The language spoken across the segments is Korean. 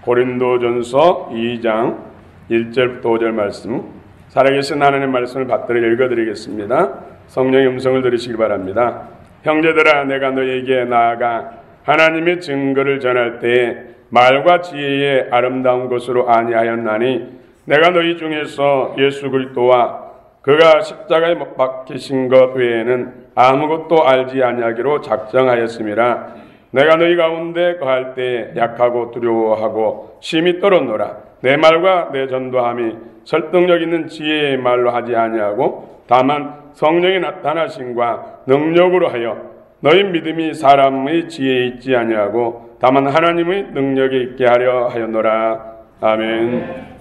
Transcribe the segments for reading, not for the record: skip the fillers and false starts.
고린도전서 2장 1절부터 5절 말씀, 살아계신 하나님의 말씀을 받들어 읽어드리겠습니다. 성령의 음성을 들으시기 바랍니다. 형제들아, 내가 너희에게 나아가 하나님의 증거를 전할 때에 말과 지혜의 아름다운 것으로 아니하였나니, 내가 너희 중에서 예수 그리스도와 그가 십자가에 못 박히신 것 외에는 아무것도 알지 아니하기로 작정하였음이라. 내가 너희 가운데 거할 때 약하고 두려워하고 심히 떨었노라. 내 말과 내 전도함이 설득력 있는 지혜의 말로 하지 아니하고 다만 성령이 나타나심과 능력으로 하여 너희 믿음이 사람의 지혜에 있지 아니하고 다만 하나님의 능력에 있게 하려 하였노라. 아멘.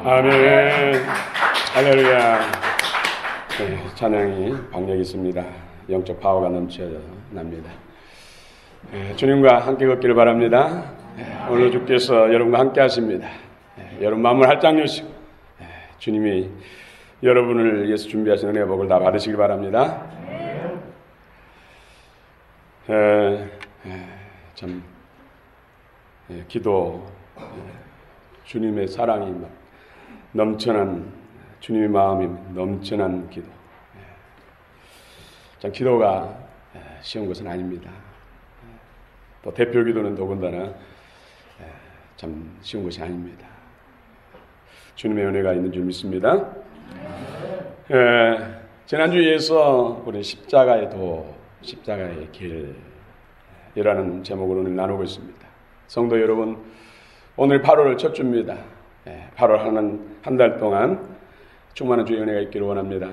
아멘. 할렐루야. 네, 찬양이 박력이 있습니다. 영적 파워가 넘쳐납니다. 네, 주님과 함께 걷기를 바랍니다. 네, 오늘 주께서 여러분과 함께 하십니다. 네, 여러분 마음을 활짝 여시고 주님이 여러분을 위해서 준비하신 은혜의 복을 다 받으시기 바랍니다. 참 기도, 주님의 사랑이 막 넘쳐난, 주님의 마음이 넘쳐난 기도. 참 기도가 쉬운 것은 아닙니다. 또 대표 기도는 더군다나 참 쉬운 것이 아닙니다. 주님의 은혜가 있는 줄 믿습니다. 지난주에서 우리 십자가의 도, 십자가의 길이라는 제목으로 오늘 나누고 있습니다. 성도 여러분, 오늘 8월 첫 주입니다. 8월 한 달 동안 충만한 주의 은혜가 있기를 원합니다.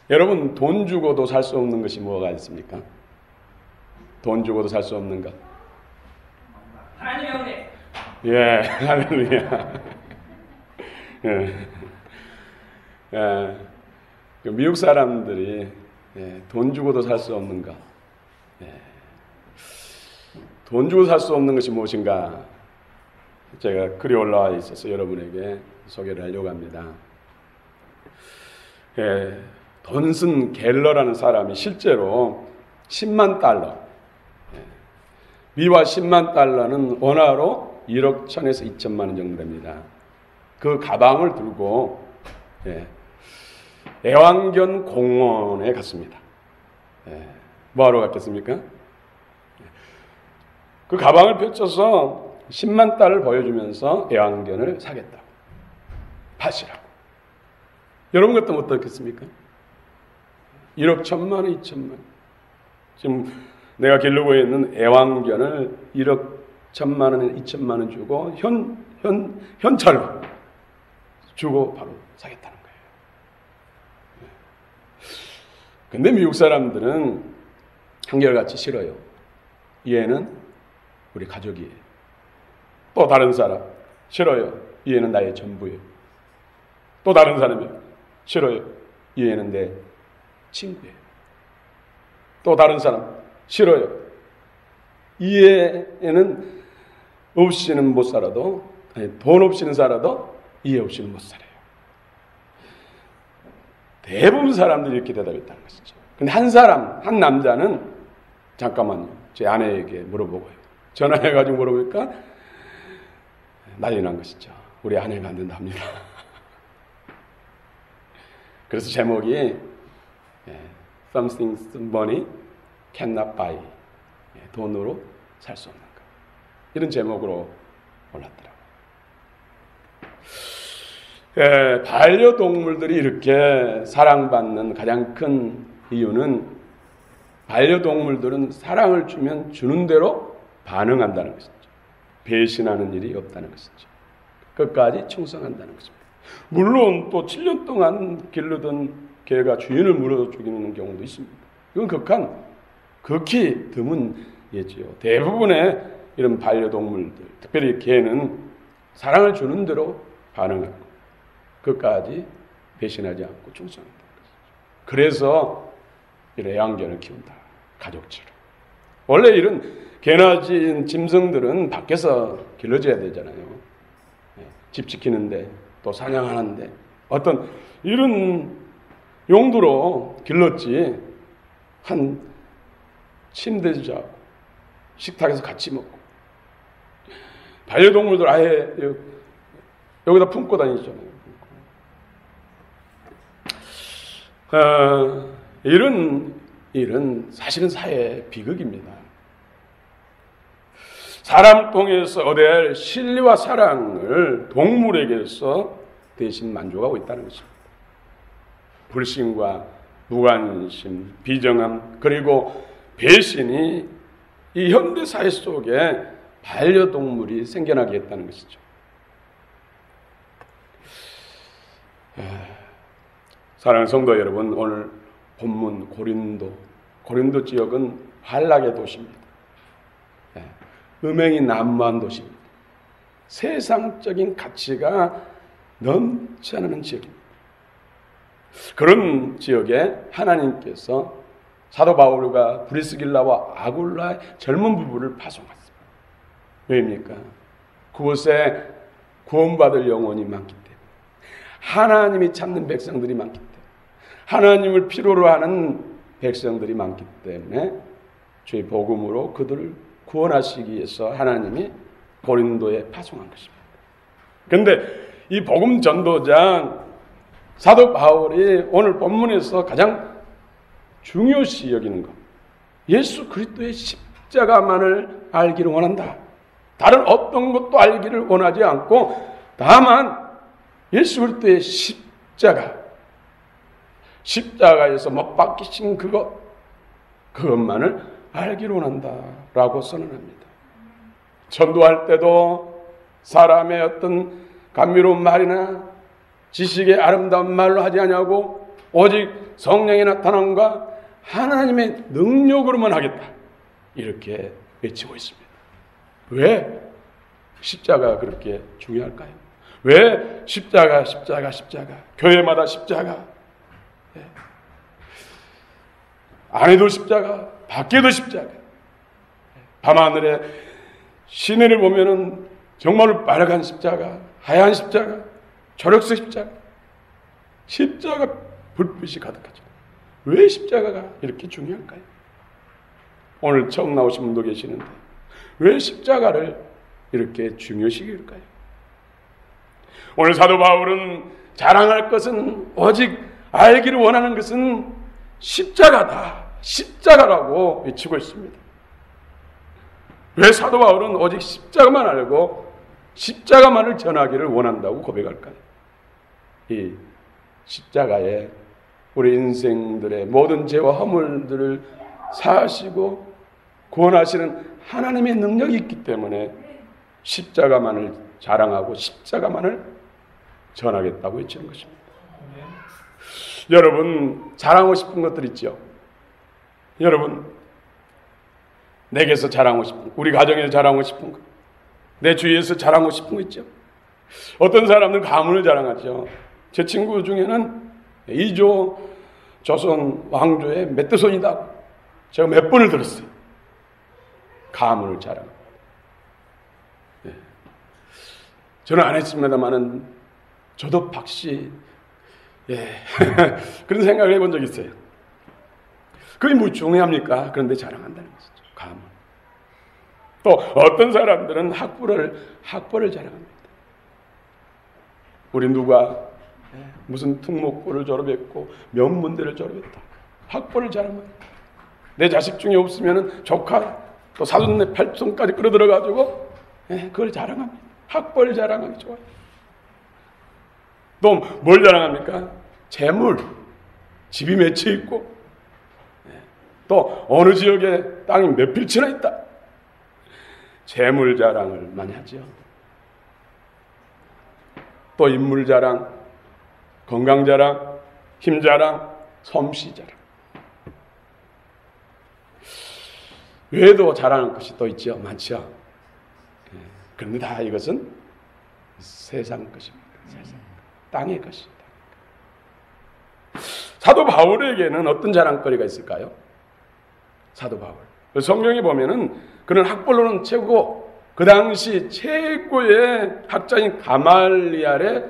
여러분, 돈 주고도 살 수 없는 것이 뭐가 있습니까? 돈 주고도 살 수 없는 것. 하나님의 은혜. 예, 할렐루야. 미국 사람들이 돈 주고도 살 수 없는 것. 돈 주고 살 수 없는 것이 무엇인가? 제가 글이 올라와 있어서 여러분에게 소개를 하려고 합니다. 돈슨 갤러라는 사람이 실제로 10만 달러, 미화 10만 달러는 원화로 1억 1천에서 2천만 원 정도 됩니다. 그 가방을 들고 애완견 공원에 갔습니다. 뭐하러 갔겠습니까? 그 가방을 펼쳐서 10만 달러를 보여주면서 애완견을 사겠다고, 파시라고. 여러분 같으면 어떻겠습니까? 1억 1천만 원, 2천만 원. 지금 내가 기르고 있는 애완견을 1억 1천만 원, 2천만 원 주고 현찰로 주고 바로 사겠다는 거예요. 근데 미국 사람들은 한결같이 싫어요. 얘는 우리 가족이에요. 또 다른 사람 싫어요. 얘는 나의 전부예요. 또 다른 사람이 싫어요. 얘는 내 친구예요. 또 다른 사람 싫어요. 이해는 없이는 못 살아도, 돈 없이는 살아도 이해 없이는 못 살아요. 대부분 사람들이 이렇게 대답했다는 것이죠. 근데 한 남자는 잠깐만요. 제 아내에게 물어보고요. 전화해가지고 물어보니까 난리 난 것이죠. 우리 아내가 안 된답니다. 그래서 제목이 Some things money cannot buy. 돈으로 살 수 없는 것. 이런 제목으로 올랐더라고요. 반려동물들이 이렇게 사랑받는 가장 큰 이유는 반려동물들은 사랑을 주면 주는 대로 반응한다는 것이죠. 배신하는 일이 없다는 것이죠. 끝까지 충성한다는 것입니다. 물론 또 7년 동안 기르던 개가 주인을 물어 죽이는 경우도 있습니다. 이건 극히 드문 예지요. 대부분의 이런 반려동물들, 특별히 개는 사랑을 주는 대로 반응하고 끝까지 배신하지 않고 충성한다는 것이죠. 그래서 이런 애완견을 키운다. 가족처럼. 원래 이런 개나 짐승들은 밖에서 길러줘야 되잖아요. 집 지키는데 또 사냥하는데 어떤 이런 용도로 길렀지 한 침대에서 자고 식탁에서 같이 먹고 반려동물들 아예 여기다 품고 다니잖아요. 이런 일은 사실은 사회의 비극입니다. 사람을 통해서 얻을 신뢰와 사랑을 동물에게서 대신 만족하고 있다는 것입니다. 불신과 무관심, 비정함, 그리고 배신이 이 현대 사회 속에 반려동물이 생겨나게 했다는 것이죠. 사랑하는 성도 여러분, 오늘 본문 고린도 지역은 환락의 도시입니다. 음행이 난무한 도시입니다. 세상적인 가치가 넘쳐나는 지역입니다. 그런 지역에 하나님께서 사도 바울과 브리스길라와 아굴라의 젊은 부부를 파송했습니다. 왜입니까? 그곳에 구원받을 영혼이 많기 때문에, 하나님이 찾는 백성들이 많기 때문에, 하나님을 필요로 하는 백성들이 많기 때문에 주의 복음으로 그들을 구원하시기 위해서 하나님이 고린도에 파송한 것입니다. 그런데 이 복음 전도자 사도 바울이 오늘 본문에서 가장 중요시 여기는 것, 예수 그리스도의 십자가만을 알기를 원한다. 다른 어떤 것도 알기를 원하지 않고 다만 예수 그리스도의 십자가에서 못 박히신 그것만을 알기를 원한다라고 선언합니다. 전도할 때도 사람의 어떤 감미로운 말이나 지식의 아름다운 말로 하지 아니하고 오직 성령의 나타남과 하나님의 능력으로만 하겠다. 이렇게 외치고 있습니다. 왜 십자가가 그렇게 중요할까요? 왜 십자가? 교회마다 십자가. 안에도 십자가, 밖에도 십자가. 밤하늘에 시내를 보면은 정말로 빨간 십자가, 하얀 십자가, 초록색 십자가. 십자가 불빛이 가득하죠. 왜 십자가가 이렇게 중요할까요? 오늘 처음 나오신 분도 계시는데 왜 십자가를 이렇게 중요시 여길까요? 오늘 사도 바울은 자랑할 것은, 오직 알기를 원하는 것은 십자가다. 십자가라고 외치고 있습니다. 왜 사도 바울은 오직 십자가만 알고 십자가만을 전하기를 원한다고 고백할까요? 이 십자가에 우리 인생들의 모든 죄와 허물들을 사하시고 구원하시는 하나님의 능력이 있기 때문에 십자가만을 자랑하고 십자가만을 전하겠다고 외치는 것입니다. 여러분, 자랑하고 싶은 것들 있죠? 여러분, 내게서 자랑하고 싶은 거, 우리 가정에서 자랑하고 싶은 거, 내 주위에서 자랑하고 싶은 거 있죠? 어떤 사람들은 가문을 자랑하죠. 제 친구 중에는 2조 조선 왕조의 맏대손이다. 제가 몇 번을 들었어요. 가문을 자랑. 네. 저는 안 했습니다만은 저도 박씨 그런 생각을 해본 적이 있어요. 그게 뭐 중요합니까? 그런데 자랑한다는 것이죠. 가문. 또 어떤 사람들은 학벌을 자랑합니다. 우리 누가 무슨 특목고를 졸업했고 명문대를 졸업했다. 학벌을 자랑합니다. 내 자식 중에 없으면 조카 또 사돈네 팔촌까지 끌어들어가지고 그걸 자랑합니다. 학벌 자랑하기 좋아요. 또 뭘 자랑합니까? 재물, 집이 몇 채 있고 또 어느 지역에 땅이 몇 필지나 있다. 재물 자랑을 많이 하죠. 또 인물 자랑, 건강 자랑, 힘 자랑, 솜씨 자랑. 외에도 자랑할 것이 또 있죠. 많죠. 그런데 다 이것은 세상 것입니다. 세상. 땅의 것입니다. 사도 바울에게는 어떤 자랑거리가 있을까요? 사도 바울. 성경에 보면은 그는 학벌로는 최고고 그 당시 최고의 학자인 가말리알의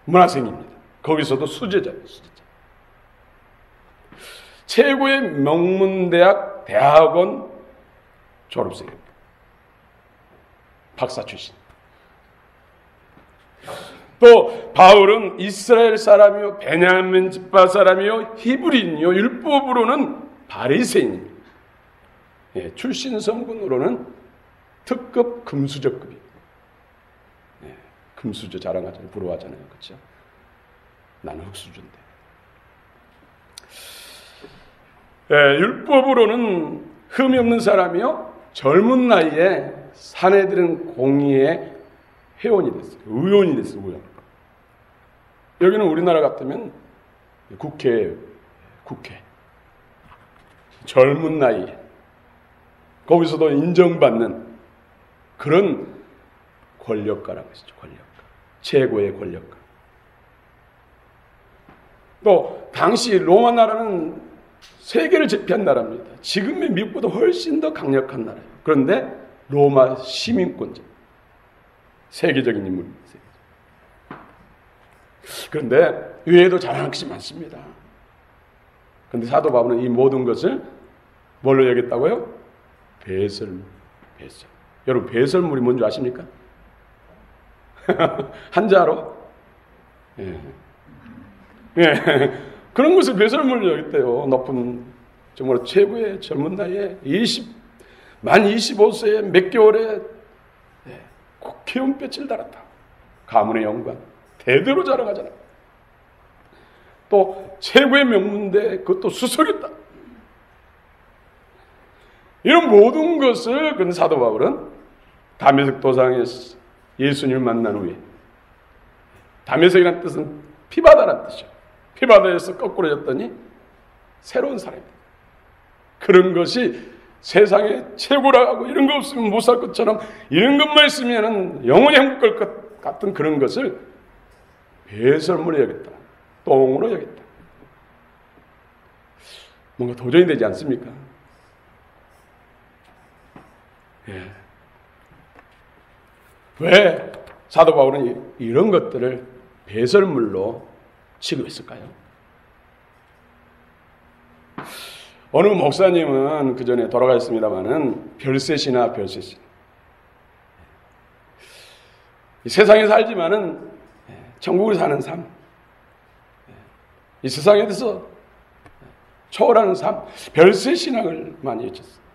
문화생입니다. 거기서도 수제자예요. 최고의 명문대학 대학원 졸업생입니다. 박사 출신. 또 바울은 이스라엘 사람이요 베냐민 집파 사람이요 히브리인이요 율법으로는 바리새인입니다. 출신 성분으로는 특급 금수저급이에요. 금수저 자랑하잖아요. 부러워하잖아요. 그렇죠? 나는 흙수저인데. 율법으로는 흠이 없는 사람이요 젊은 나이에 사내들은 공의의 회원이 됐어요. 의원이 됐어요. 의원. 여기는 우리나라 같으면 국회. 젊은 나이에 거기서도 인정받는 그런 권력가라고 하시죠. 권력가. 최고의 권력가. 또 당시 로마 나라는 세계를 제패한 나라입니다. 지금의 미국보다 훨씬 더 강력한 나라예요. 그런데 로마 시민권자. 세계적인 인물입니다. 그런데 외에도 자랑할 것이 많습니다. 그런데 사도 바울은 이 모든 것을 뭘로 여겼다고요? 배설물. 여러분 배설물이 뭔지 아십니까? 한자로? 그런 것을 배설물로 여겼대요. 높은 정말 최고의 젊은 나이에 만 25세에 몇 개월에 국회의원볕을 달았다. 가문의 영광 대대로 자랑하잖아요. 또 최고의 명문대 그것도 수석했다. 이런 모든 것을 그런 사도 바울은 다메섹 도상에서 예수님을 만난 후에 다메섹이라는 뜻은 피바다라는 뜻이죠. 피바다에서 거꾸로 졌더니 새로운 사람이다. 그런 것이 세상에 최고라고 이런 거 없으면 못 살 것처럼 이런 것만 있으면 영원히 행복할 것 같은 그런 것을 배설물로 여겼다. 똥으로 여겼다. 뭔가 도전이 되지 않습니까? 왜 사도 바울은 이런 것들을 배설물로 취급했을까요? 어느 목사님은 그 전에 돌아가셨습니다마는 별셋이나 별셋이 세상에 살지만은 천국을 사는 삶, 이 세상에 대해서 초월하는 삶, 별셋 신앙을 많이 외쳤어요.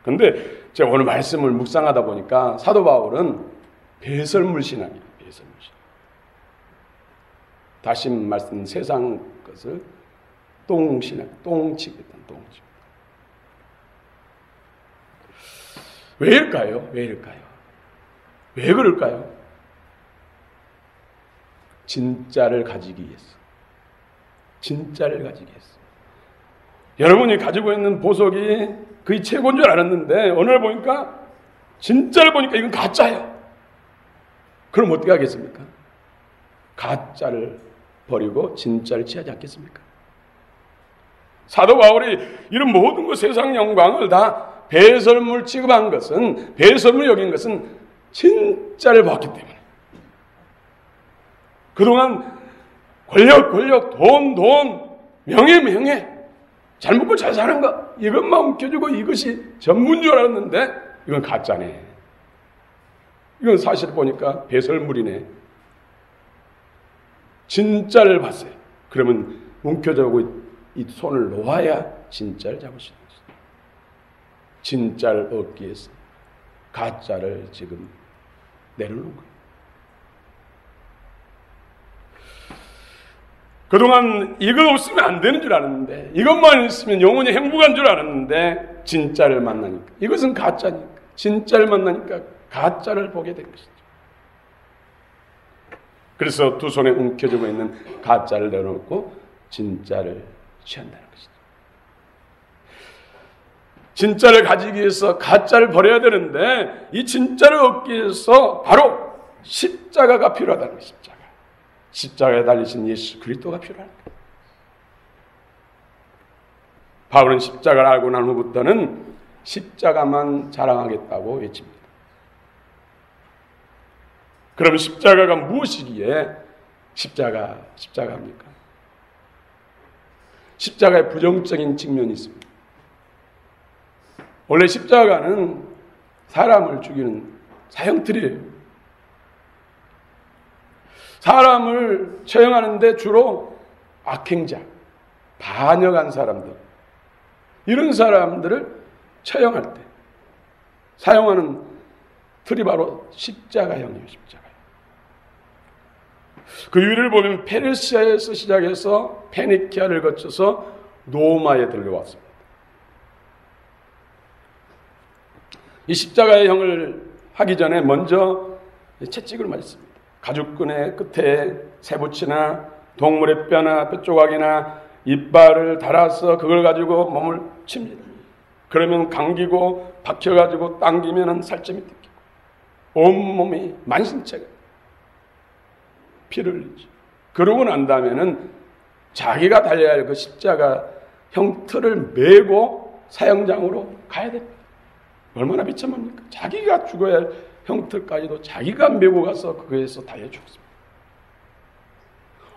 그런데 제가 오늘 말씀을 묵상하다 보니까 사도 바울은 배설물 신앙이에요. 배설물 신앙. 다시 말씀 세상 것을 똥신학, 똥치겠다, 똥치. 왜일까요? 왜 그럴까요? 진짜를 가지기 위해서. 여러분이 가지고 있는 보석이 그게 최고인 줄 알았는데 어느 날 보니까 진짜를 보니까 이건 가짜예요. 그럼 어떻게 하겠습니까? 가짜를 버리고 진짜를 취하지 않겠습니까? 사도 바울이 이런 모든 것 세상 영광을 다 배설물 취급한 것은, 배설물 여긴 것은 진짜를 봤기 때문에. 그동안 권력, 돈, 명예, 잘 먹고 잘 사는 것, 이것만 움켜쥐고 이것이 전부인 줄 알았는데 이건 가짜네. 이건 사실 보니까 배설물이네. 진짜를 봤어요. 그러면 움켜쥐고 이 손을 놓아야 진짜를 잡을 수 있는 것입니다. 진짜를 얻기 위해서 가짜를 지금 내려놓은 거예요. 그동안 이거 없으면 안 되는 줄 알았는데, 이것만 있으면 영원히 행복한 줄 알았는데 진짜를 만나니까, 이것은 가짜니까, 진짜를 만나니까 가짜를 보게 된 것이죠. 그래서 두 손에 움켜쥐고 있는 가짜를 내려놓고 진짜를 취한다는 것이죠. 진짜를 가지기 위해서 가짜를 버려야 되는데 이 진짜를 얻기 위해서 바로 십자가가 필요하다는 것입니다. 십자가에 달리신 예수 그리스도가 필요한 거예요. 바울은 십자가를 알고 난 후부터는 십자가만 자랑하겠다고 외칩니다. 그럼 십자가가 무엇이기에 십자가입니까? 십자가의 부정적인 측면이 있습니다. 원래 십자가는 사람을 죽이는 사형틀이에요. 사람을 처형하는데 주로 악행자, 반역한 사람들, 이런 사람들을 처형할 때 사용하는 틀이 바로 십자가형이에요. 십자가. 그 유래를 보면 페르시아에서 시작해서 페니키아를 거쳐서 로마에 들려왔습니다. 이 십자가의 형을 하기 전에 먼저 채찍을 맞습니다. 가죽끈의 끝에 새붙이나 동물의 뼈나 뼈조각이나 이빨을 달아서 그걸 가지고 몸을 칩니다. 그러면 감기고 박혀가지고 당기면 살점이 뜯기고 온몸이 만신체가 피를 흘리죠. 그러고 난 다음에는 자기가 달려야 할 그 십자가 형틀을 메고 사형장으로 가야 됩니다. 얼마나 비참합니까? 자기가 죽어야 할 형틀까지도 자기가 메고 가서 그거에서 달려 죽습니다.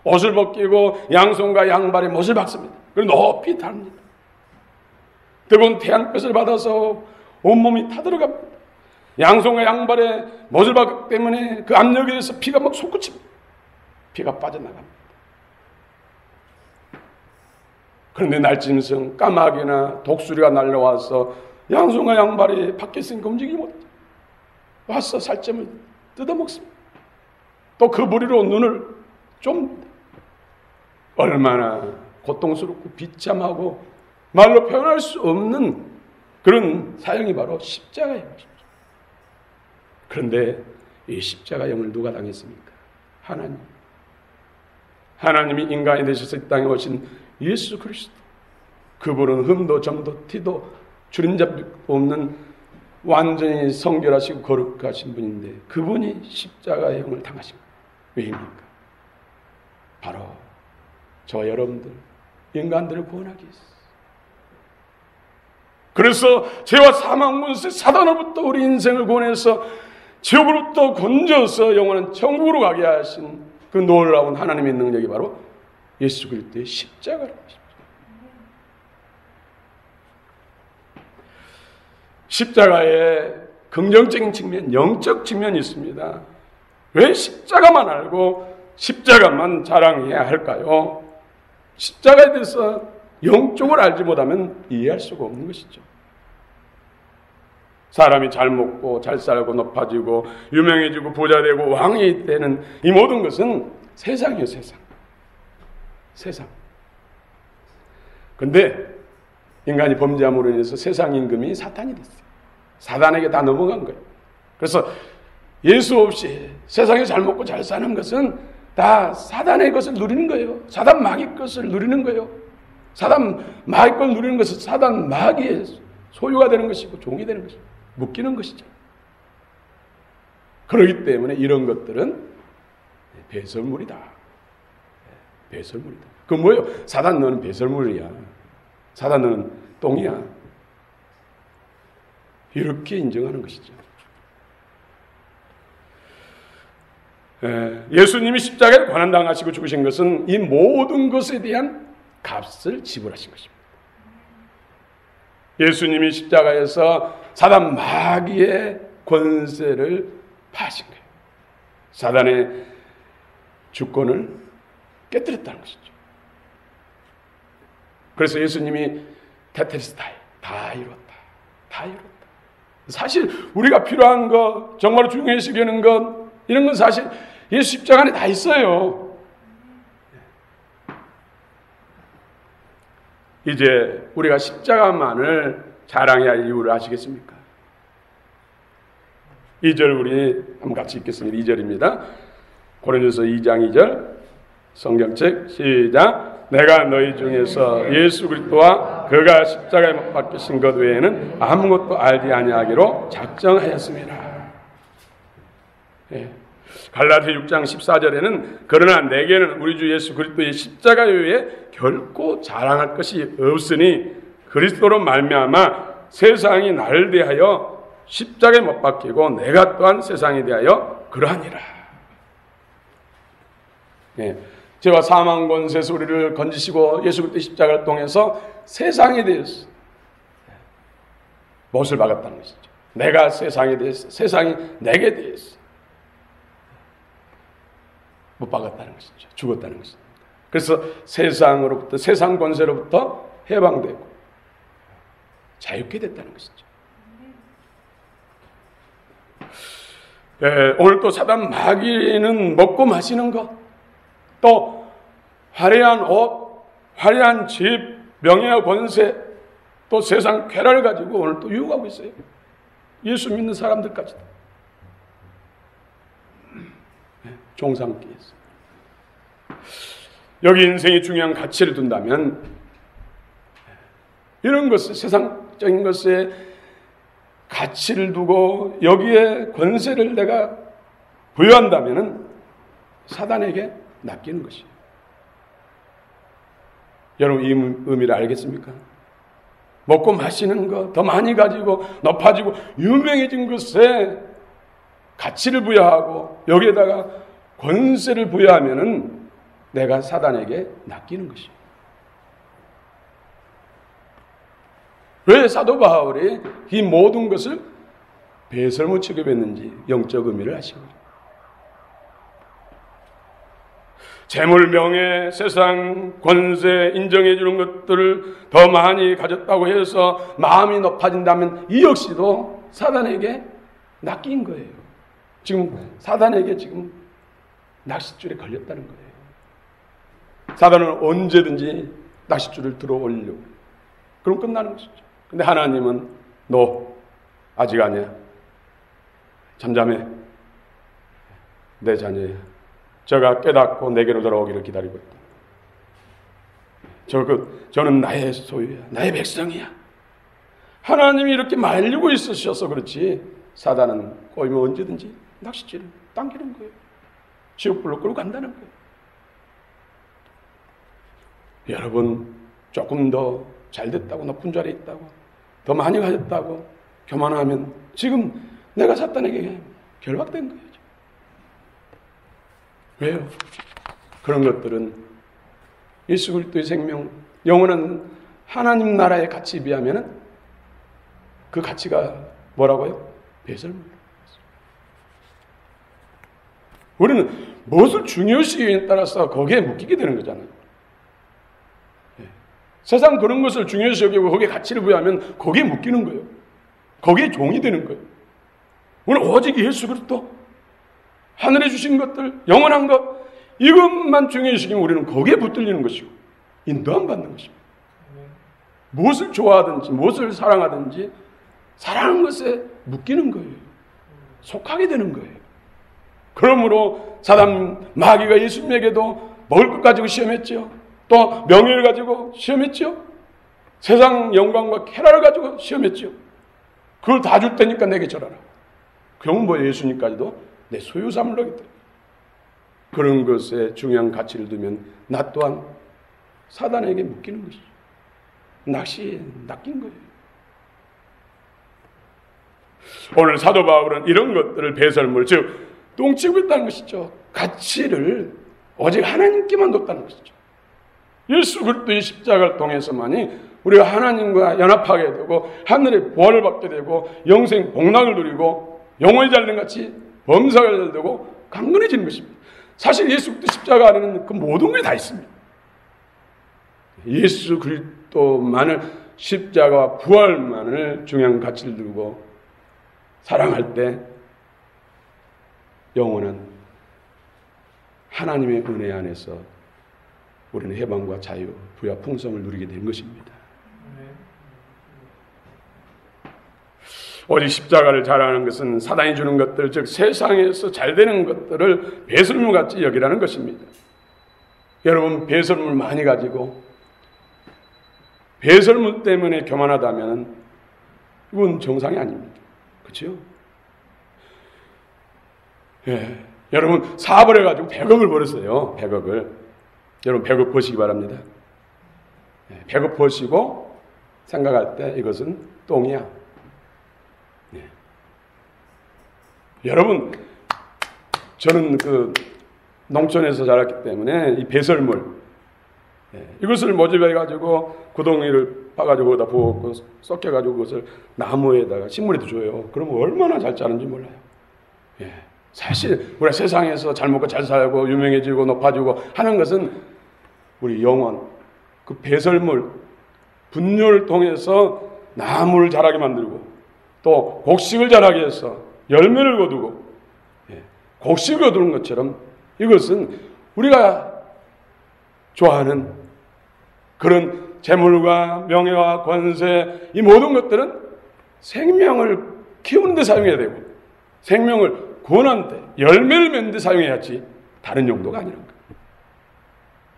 옷을 벗기고 양손과 양발에 못을 박습니다. 그리고 높이 답니다. 뜨거운 태양볕을 받아서 온몸이 타들어갑니다. 양손과 양발에 못을 박기 때문에 그 압력에 의해서 피가 막 솟구칩니다. 피가 빠져나갑니다. 그런데 날짐승, 까마귀나 독수리가 날려와서 양손과 양발이 밖에 있으니까 움직이지 못해. 와서 살점을 뜯어먹습니다. 또 그 부리로 눈을 좀 얼마나 고통스럽고 비참하고 말로 표현할 수 없는 그런 사형이 바로 십자가예요. 그런데 이 십자가형을 누가 당했습니까? 하나님. 하나님이 인간이 되셔서 이 땅에 오신 예수 그리스도. 그분은 흠도 점도 티도 주림잡 없는 완전히 성결하시고 거룩하신 분인데 그분이 십자가의 형을 당하신 거예요. 왜입니까? 바로 저와 여러분들 인간들을 구원하기 위해서. 그래서 죄와 사망 문세 사단으로부터 우리 인생을 구원해서 지옥으로부터 건져서 영원한 천국으로 가게 하신 그 놀라운 하나님의 능력이 바로 예수 그리스도의 십자가라는 것입니다. 십자가의 긍정적인 측면, 영적 측면이 있습니다. 왜 십자가만 알고 십자가만 자랑해야 할까요? 십자가에 대해서 영적으로 알지 못하면 이해할 수가 없는 것이죠. 사람이 잘 먹고 잘 살고 높아지고 유명해지고 부자 되고 왕이 되는 이 모든 것은 세상이에요. 세상. 세상. 근데 인간이 범죄함으로 인해서 세상 임금이 사탄이 됐어요. 사단에게 다 넘어간 거예요. 그래서 예수 없이 세상에 잘 먹고 잘 사는 것은 다 사단의 것을 누리는 거예요. 사단 마귀 것을 누리는 거예요. 사단 마귀 걸 누리는 것은 사단 마귀의 소유가 되는 것이고 종이 되는 것이고 묶이는 것이죠. 그렇기 때문에 이런 것들은 배설물이다. 배설물이다. 그 뭐예요? 사단 너는 배설물이야. 사단 너는 똥이야. 이렇게 인정하는 것이죠. 예수님이 십자가에 고난당하시고 죽으신 것은 이 모든 것에 대한 값을 지불하신 것입니다. 예수님이 십자가에서 사단 마귀의 권세를 파신 거예요. 사단의 주권을 깨뜨렸다는 것이죠. 그래서 예수님이 테텔스타이, 다 이뤘다. 다 이뤘다. 사실 우리가 필요한 것, 정말로 중요시 여기는 것, 이런 건 사실 예수 십자가 안에 다 있어요. 이제 우리가 십자가만을 자랑해야 할 이유를 아시겠습니까? 2절 우리 한번 같이 읽겠습니다. 2절입니다. 고린도서 2장 2절 성경책 시작. 내가 너희 중에서 예수 그리스도와 그가 십자가에 못 박히신 것 외에는 아무것도 알지 아니하기로 작정하였습니다. 예. 갈라디아 6장 14절에는 그러나 내게는 우리 주 예수 그리스도의 십자가 외에 결코 자랑할 것이 없으니 그리스도로 말미암아 세상이 나를 대하여 십자가에 못 박히고 내가 또한 세상에 대하여 그러하니라. 예. 제가 사망 권세 소리를 건지시고 예수 그리스도의 십자가를 통해서 세상에 대해서 못을 박았다는 것이죠. 내가 세상에 대해서, 세상이 내게 대해서 못 박았다는 것이죠. 죽었다는 것입니다. 그래서 세상으로부터, 세상 권세로부터 해방되고 자유케 됐다는 것이죠. 예, 오늘 또 사단 마귀는 먹고 마시는 것, 또 화려한 옷, 화려한 집, 명예와 권세, 또 세상 쾌락을 가지고 오늘 또 유혹하고 있어요. 예수 믿는 사람들까지도. 종삼기에서. 여기 인생이 중요한 가치를 둔다면 이런 것을, 세상적인 것에 가치를 두고 여기에 권세를 내가 부여한다면 사단에게 낚이는 것이에요. 여러분 이 의미를 알겠습니까? 먹고 마시는 것, 더 많이 가지고 높아지고 유명해진 것에 가치를 부여하고 여기에다가 권세를 부여하면은 내가 사단에게 낚이는 것이에요. 왜 사도 바울이 이 모든 것을 배설물 취급했는지 영적 의미를 아십니다. 재물, 명예, 세상, 권세, 인정해주는 것들을 더 많이 가졌다고 해서 마음이 높아진다면 이 역시도 사단에게 낚인 거예요. 지금 사단에게 지금 낚싯줄에 걸렸다는 거예요. 사단은 언제든지 낚싯줄을 들어 올리려고. 그럼 끝나는 것이죠. 근데 하나님은 너 아직 아니야. 잠잠해. 내 자녀야. 저가 깨닫고 내게로 돌아오기를 기다리고 있다. 저는 나의 소유야. 나의 백성이야. 하나님이 이렇게 말리고 있으셔서 그렇지 사단은 꼬이면 언제든지 낚싯줄을 당기는 거예요. 지옥불로 끌고 간다는 거예요. 여러분 조금 더 잘됐다고 높은 자리에 있다고 더 많이 가졌다고 교만하면 지금 내가 사단에게 결박된 거예요. 왜요? 그런 것들은 예수 그리스도의 생명, 영원한 하나님 나라의 가치에 비하면 그 가치가 뭐라고요? 배설물. 우리는 무엇을 중요시 여기냐에 따라서 거기에 묶이게 되는 거잖아요. 세상 그런 것을 중요시 여기고 거기에 가치를 부여하면 거기에 묶이는 거예요. 거기에 종이 되는 거예요. 우리는 오직 예수 그리스도, 하늘에 주신 것들, 영원한 것, 이것만 중요시키면 우리는 거기에 붙들리는 것이고 인도 안 받는 것입니다. 무엇을 좋아하든지 무엇을 사랑하든지 사랑하는 것에 묶이는 거예요. 속하게 되는 거예요. 그러므로 사단 마귀가 예수님에게도 먹을 것 가지고 시험했죠. 또 명예를 가지고 시험했죠. 세상 영광과 쾌락을 가지고 시험했죠. 그걸 다 줄 테니까 내게 절하라. 그건 뭐 예수님까지도 내 소유 삼으려겠다. 그런 것에 중요한 가치를 두면 나 또한 사단에게 묶이는 것이죠. 낚시에 낚인 거예요. 오늘 사도 바울은 이런 것들을 배설물, 즉 똥치고 있다는 것이죠. 가치를 오직 하나님께만 뒀다는 것이죠. 예수 그리스도의 십자가를 통해서만이 우리가 하나님과 연합하게 되고 하늘의 보호를 받게 되고 영생 복락을 누리고 영혼이 잘된 같이 범사가 잘되고 강건해지는 것입니다. 사실 예수 그리스도 십자가 안에는 그 모든 것이 다 있습니다. 예수 그리스도만을 십자가와 부활만을 중요한 가치를 두고 사랑할 때 영원한 하나님의 은혜 안에서 우리는 해방과 자유, 부와 풍성을 누리게 되는 것입니다. 오직 십자가를 자랑하는 것은 사단이 주는 것들, 즉 세상에서 잘 되는 것들을 배설물같이 여기라는 것입니다. 여러분, 배설물 많이 가지고 배설물 때문에 교만하다면 이건 정상이 아닙니다. 그렇죠? 예. 여러분, 사업을 해가지고 100억을 벌었어요. 100억을. 여러분, 100억 버시기 바랍니다. 100억 버시고 생각할 때 이것은 똥이야. 예. 여러분, 저는 그 농촌에서 자랐기 때문에 이 배설물, 이것을 모집해가지고 구덩이를 파가지고 거기다 부었고 썩혀가지고 그것을 나무에다가 식물에도 줘요. 그러면 얼마나 잘 자는지 몰라요. 예. 사실 우리가 세상에서 잘 먹고 잘 살고 유명해지고 높아지고 하는 것은 우리 영혼, 그 배설물, 분뇨를 통해서 나무를 자라게 만들고 또 곡식을 자라게 해서 열매를 거두고, 곡식을 거두는 것처럼 이것은 우리가 좋아하는 그런 재물과 명예와 권세, 이 모든 것들은 생명을 키우는 데 사용해야 되고 생명을 구원하는 데, 열매를 맺는 데 사용해야지 다른 용도가 아니란 거예요.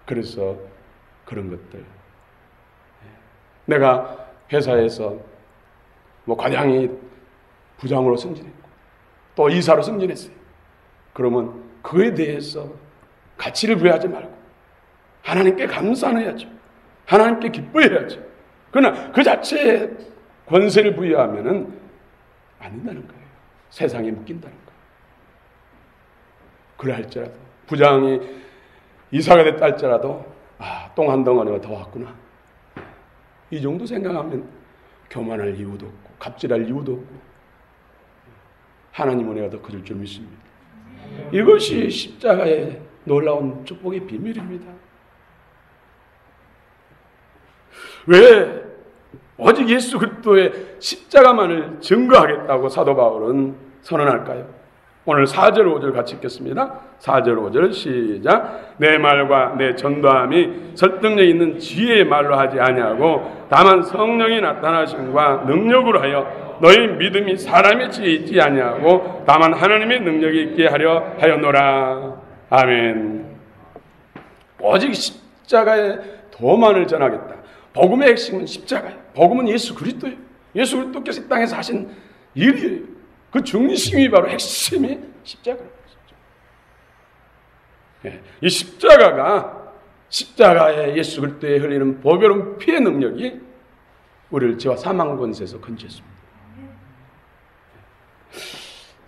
그래서 그런 것들, 내가 회사에서 뭐 과장이 부장으로 승진했고 또 이사로 승진했어요. 그러면 그에 대해서 가치를 부여하지 말고 하나님께 감사해야죠. 하나님께 기뻐해야죠. 그러나 그 자체에 권세를 부여하면은 안 된다는 거예요. 세상에 묶인다는 거예요. 그래 할지라도 부장이 이사가 됐다 할지라도 똥 한 덩어리가 더 왔구나. 이 정도 생각하면 교만할 이유도 없고 갑질할 이유도 없고 하나님 은혜가 더 커질 줄 믿습니다. 이것이 십자가의 놀라운 축복의 비밀입니다. 왜 오직 예수 그리스도의 십자가만을 증거하겠다고 사도 바울은 선언할까요? 오늘 4절 5절 같이 읽겠습니다. 4절 5절 시작. 내 말과 내 전도함이 설득력 있는 지혜의 말로 하지 아니하고 다만 성령이 나타나심과 능력으로 하여 너희 믿음이 사람의 지혜에 있지 아니하고 다만 하나님의 능력이 있게 하려 하였노라. 아멘. 오직 십자가의 도만을 전하겠다. 복음의 핵심은 십자가예요. 복음은 예수 그리스도예요. 예수 그리스도께서 이 땅에서 하신 일이에요. 그 중심이 바로 핵심이 십자가예요. 이 십자가에 예수 그리스도에 흘리는 보배로운 피의 능력이 우리를 죄와 사망 권세에서 건지했습니다.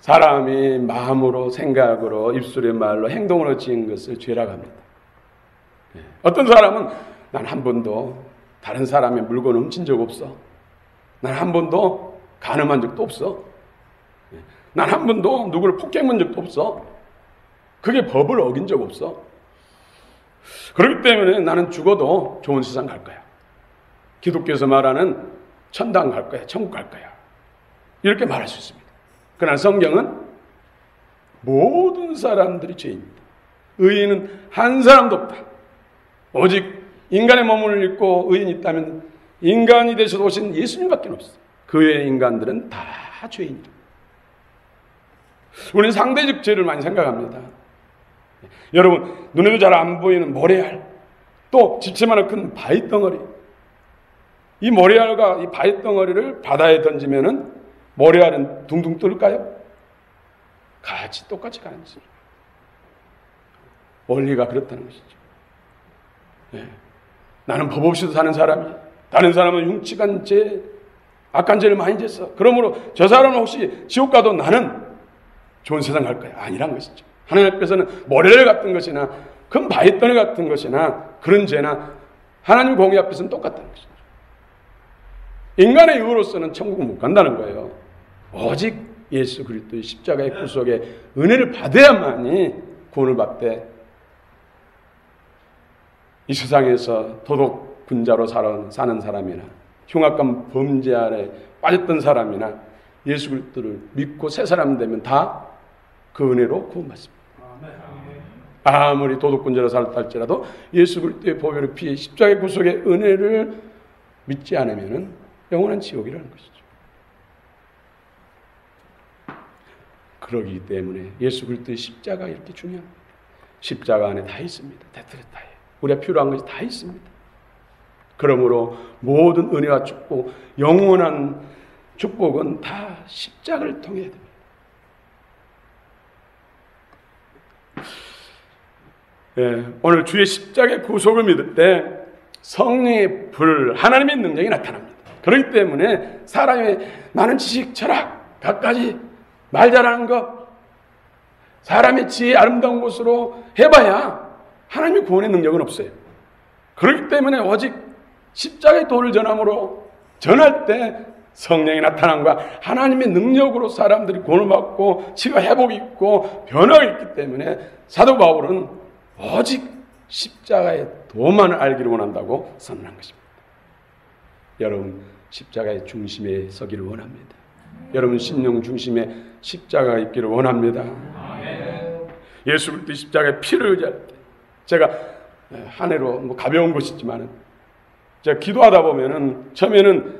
사람이 마음으로, 생각으로, 입술의 말로, 행동으로 지은 것을 죄라고 합니다. 어떤 사람은 난 한 번도 다른 사람의 물건을 훔친 적 없어. 난 한 번도 간음한 적도 없어. 난 한 번도 누구를 폭행한 적도 없어. 그게 법을 어긴 적 없어. 그렇기 때문에 나는 죽어도 좋은 세상 갈 거야. 기독교에서 말하는 천당 갈 거야. 천국 갈 거야. 이렇게 말할 수 있습니다. 그러나 성경은 모든 사람들이 죄입니다. 의인은 한 사람도 없다. 오직 인간의 몸을 입고 의인이 있다면 인간이 되셔서 오신 예수님밖에 없어. 그 외의 인간들은 다 죄인이다. 우리는 상대적 죄를 많이 생각합니다. 여러분, 눈에도 잘 안 보이는 모래알, 또 집채만한 큰 바위 덩어리, 이 모래알과 이 바위 덩어리를 바다에 던지면은 모래알은 둥둥 뜰까요? 같이 똑같이 가는지. 원리가 그렇다는 것이죠. 네. 나는 법 없이도 사는 사람이, 다른 사람은 흉측한 죄, 악한 죄를 많이 졌어. 그러므로 저 사람은 혹시 지옥 가도 나는 좋은 세상 갈 거야. 아니란 것이죠. 하나님 앞에서는 모래알 같은 것이나 큰 바위덩어리 같은 것이나 그런 죄나 하나님 공의 앞에서는 똑같다는 것이죠. 인간의 의로서는 천국을 못 간다는 거예요. 오직 예수 그리스도의 십자가의 구속의 은혜를 받아야만이 구원을 받되, 이 세상에서 도덕 분자로 사는 사람이나 흉악한 범죄 아래 빠졌던 사람이나 예수 그리스도를 믿고 새 사람 되면 다 그 은혜로 구원받습니다. 아무리 도덕분자로 살았다 할지라도 예수 그리스도의 보혈의 피에 십자가의 구속의 은혜를 믿지 않으면 영원한 지옥이라는 것이죠. 그러기 때문에 예수 그리스도의 십자가 이렇게 중요합니다. 십자가 안에 다 있습니다. 데트레타에 우리가 필요한 것이 다 있습니다. 그러므로 모든 은혜와 축복, 영원한 축복은 다 십자가를 통해야 됩니다. 예, 오늘 주의 십자가의 구속을 믿을 때 성령의 불, 하나님의 능력이 나타납니다. 그렇기 때문에 사람의 많은 지식, 철학, 갖가지 말 잘하는 것, 사람의 지혜 아름다운 곳으로 해봐야 하나님의 구원의 능력은 없어요. 그렇기 때문에 오직 십자가의 도를 전할 때 성령이 나타남과 하나님의 능력으로 사람들이 구원을 받고 치가 회복이 있고 변화가 있기 때문에 사도 바울은 오직 십자가의 도만을 알기를 원한다고 선언한 것입니다. 여러분, 십자가의 중심에 서기를 원합니다. 여러분, 심령 중심에 십자가가 있기를 원합니다. 예수 그리스도의 십자가의 피를 의지할 때, 제가 한 해로 가벼운 것이지만 제가 기도하다 보면은 처음에는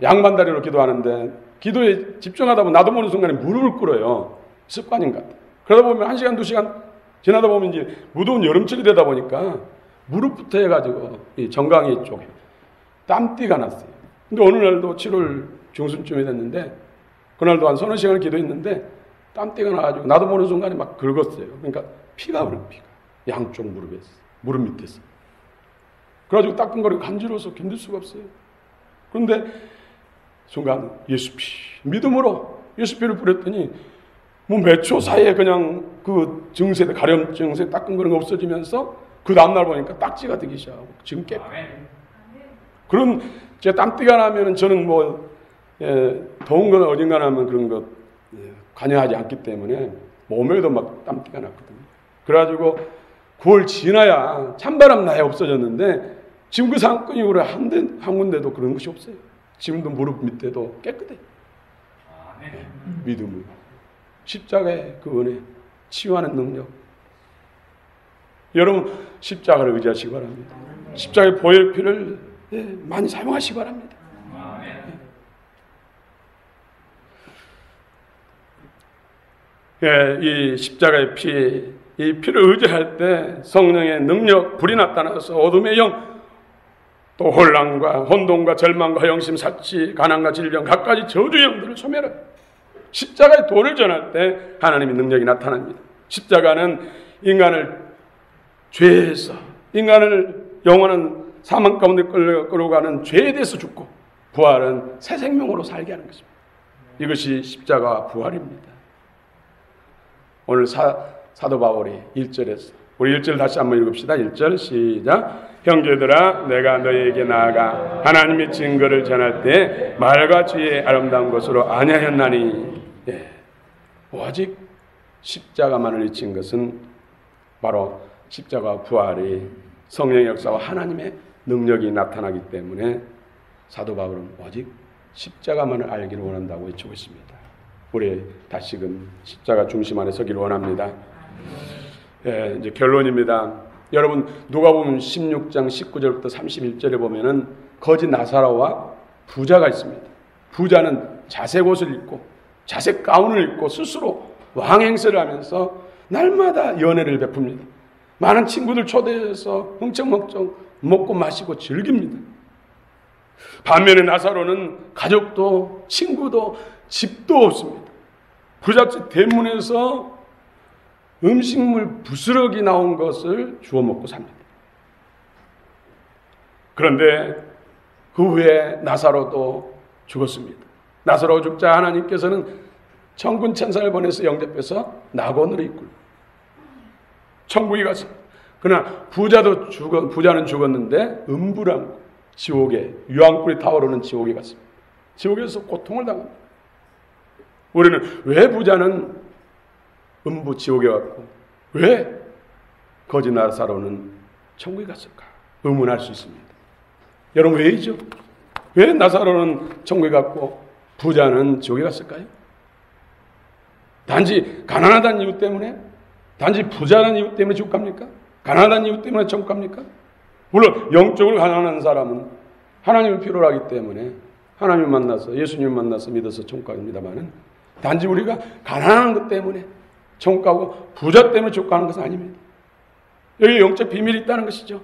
양반다리로 기도하는데 기도에 집중하다 보면 나도 모르는 순간에 무릎을 꿇어요. 습관인 것 같아요. 그러다 보면 1시간, 2시간 지나다 보면 이제 무더운 여름철이 되다 보니까 무릎부터 해가지고 이 정강이 쪽에 땀띠가 났어요. 근데 어느 날도 7월 중순쯤이 됐는데 그날도 한 서너 시간을 기도했는데 땀띠가 나가지고 나도 모르는 순간에 막 긁었어요. 그러니까 피가 흐른 피가 양쪽 무릎에서, 무릎 밑에서. 그래가지고 따끔거리고 간지러워서 견딜 수가 없어요. 그런데 순간 예수 피, 믿음으로 예수 피를 뿌렸더니 뭐 몇 초 사이에 그냥 그 증세, 가려움 증세 따끔거리는 거 없어지면서 그 다음날 보니까 딱지가 되기 시작하고 지금 깨. 그런 제가 땀띠가 나면은 저는 뭐 더운 거나 어딘가 나면 그런 거 관여하지 않기 때문에 몸에도 막 땀띠가 났거든요. 그래가지고 9월 지나야 찬바람 나야 없어졌는데 지금 그 상권 이후로 한 군데도 그런 것이 없어요. 지금도 무릎 밑에도 깨끗해요. 믿음을. 십자가의 그 은혜, 치유하는 능력. 여러분, 십자가를 의지하시기 바랍니다. 십자가의 보혈 피를 많이 사용하시기 바랍니다. 이 십자가의 피, 이 피를 의지할 때 성령의 능력, 불이 나타나서 어둠의 영, 또 혼란과 혼돈과 절망과 허영심, 사치, 가난과 질병, 갖가지 저주의 영들을 소멸합니다. 십자가의 도를 전할 때 하나님의 능력이 나타납니다. 십자가는 인간을 죄에서, 인간을 영원한 사망 가운데 끌어가는 죄에 대해서 죽고 부활은 새 생명으로 살게 하는 것입니다. 이것이 십자가 부활입니다. 오늘 사도 바울이 1절에서 우리 1절 다시 한번 읽읍시다. 1절 시작. 형제들아, 내가 너희에게 나아가 하나님의 증거를 전할 때 말과 지혜의 아름다운 것으로 아니하였나니. 오직 십자가만을 잊힌 것은 바로 십자가 부활이 성령의 역사와 하나님의 능력이 나타나기 때문에 사도 바울은 오직 십자가만을 알기를 원한다고 외치고 있습니다. 우리 다시금 십자가 중심 안에 서기를 원합니다. 이제 결론입니다. 여러분 누가복음 16장 19절부터 31절에 보면은 거지 나사로와 부자가 있습니다. 부자는 자색 옷을 입고 자색 가운을 입고 스스로 왕행세를 하면서 날마다 연회를 베풉니다. 많은 친구들 초대해서 흥청망청 먹고 마시고 즐깁니다. 반면에 나사로는 가족도 친구도 집도 없습니다. 부잣집 대문에서 음식물 부스러기 나온 것을 주워 먹고 삽니다. 그런데 그 후에 나사로도 죽었습니다. 나사로 죽자 하나님께서는 천군 천사를 보내서 영접해서 낙원으로 이끌고 천국에 갔습니다. 그러나 부자는 죽었는데 음부랑 지옥에 유황불이 타오르는 지옥에 갔습니다. 지옥에서 고통을 당합니다. 우리는 왜 부자는 음부 지옥에 갔고 왜 거지 나사로는 천국에 갔을까 의문할 수 있습니다. 여러분 왜이죠? 왜 나사로는 천국에 갔고 부자는 지옥에 갔을까요? 단지 가난하다는 이유 때문에? 단지 부자라는 이유 때문에 지옥 갑니까? 가난하다는 이유 때문에 천국 갑니까? 물론 영적으로 가난한 사람은 하나님을 필요로 하기 때문에 하나님을 만나서 예수님을 만나서 믿어서 천국 갑니다만은 단지 우리가 가난한 것 때문에 천국 가고 부자 때문에 지옥 가는 것은 아닙니다. 여기 영적 비밀이 있다는 것이죠.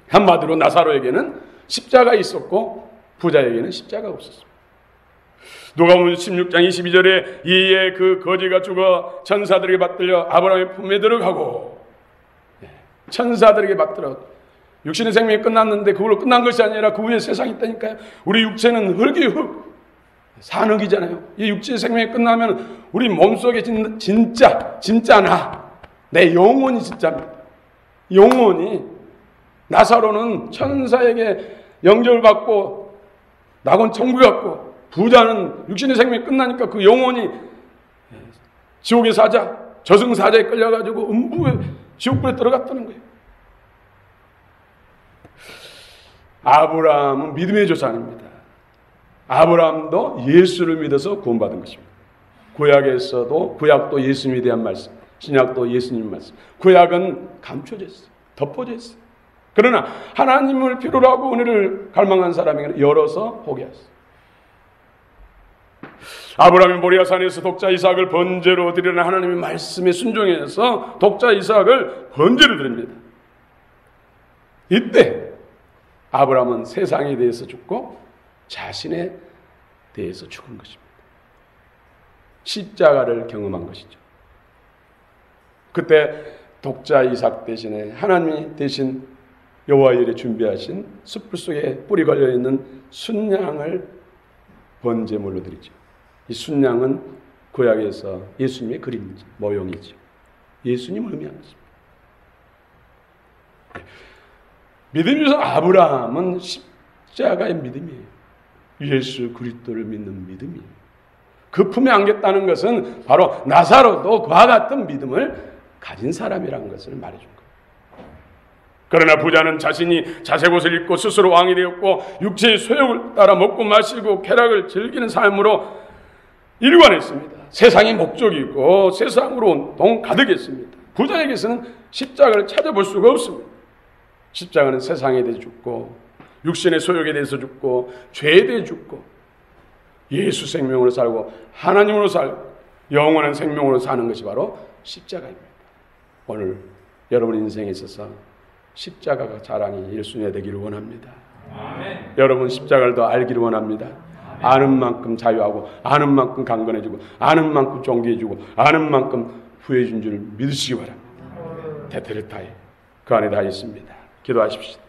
한마디로 나사로에게는 십자가 있었고 부자에게는 십자가 없었습니다. 누가복음 16장 22절에 이에 그 거지가 죽어 천사들에게 받들려 아브라함의 품에 들어가고 천사들에게 받들어 육신의 생명이 끝났는데 그걸로 끝난 것이 아니라 그 후에 세상이 있다니까요. 우리 육체는 흙이 흙 산흙이잖아요. 이 육체의 생명이 끝나면 우리 몸속에 진짜 내 영혼이 진짜입니다. 영혼이 나사로는 천사에게 영접을 받고 낙원 천국에 갔고 부자는 육신의 생명이 끝나니까 그 영혼이 지옥의 사자 저승사자에 끌려가지고 음부의 지옥불에 들어갔다는 거예요. 아브라함은 믿음의 조상입니다. 아브라함도 예수를 믿어서 구원받은 것입니다. 구약도 예수님에 대한 말씀, 신약도 예수님 말씀. 구약은 감춰져 있어요. 덮어져 있어요. 그러나 하나님을 필요로 하고 은혜를 갈망한 사람에게는 열어서 보게 하셨어요. 아브라함이 모리아산에서 독자 이삭을 번제로 드리는 하나님의 말씀에 순종해서 독자 이삭을 번제로 드립니다. 이때 아브라함은 세상에 대해서 죽고 자신에 대해서 죽은 것입니다. 십자가를 경험한 것이죠. 그때 독자 이삭 대신에 하나님이 대신 여호와의 일에 준비하신 숯불 속에 뿔이 걸려있는 순양을 번제물로 드리죠. 이 순양은 구약에서 예수님의 그림이죠. 모형이죠. 예수님을 의미하는 것입니다. 믿음에서 아브라함은 십자가의 믿음이에요. 예수 그리스도를 믿는 믿음이에요. 그 품에 안겼다는 것은 바로 나사로도 그와 같은 믿음을 가진 사람이라는 것을 말해준 거예요. 그러나 부자는 자신이 자색옷을 입고 스스로 왕이 되었고 육체의 소욕을 따라 먹고 마시고 쾌락을 즐기는 삶으로 일관했습니다. 세상이 목적이고 세상으로 온통 가득했습니다. 부자에게서는 십자가를 찾아볼 수가 없습니다. 십자가는 세상에 대해 죽고 육신의 소욕에 대해서 죽고 죄에 대해 죽고 예수 생명으로 살고 하나님으로 살고 영원한 생명으로 사는 것이 바로 십자가입니다. 오늘 여러분 인생에 있어서 십자가가 자랑이 1순위가 되기를 원합니다. 아멘. 여러분 십자가를 더 알기를 원합니다. 아는 만큼 자유하고 아는 만큼 강건해지고 아는 만큼 존귀해지고 아는 만큼 부해준 줄 믿으시기 바랍니다. 테테르타에 그 안에 다 있습니다. 기도하십시오.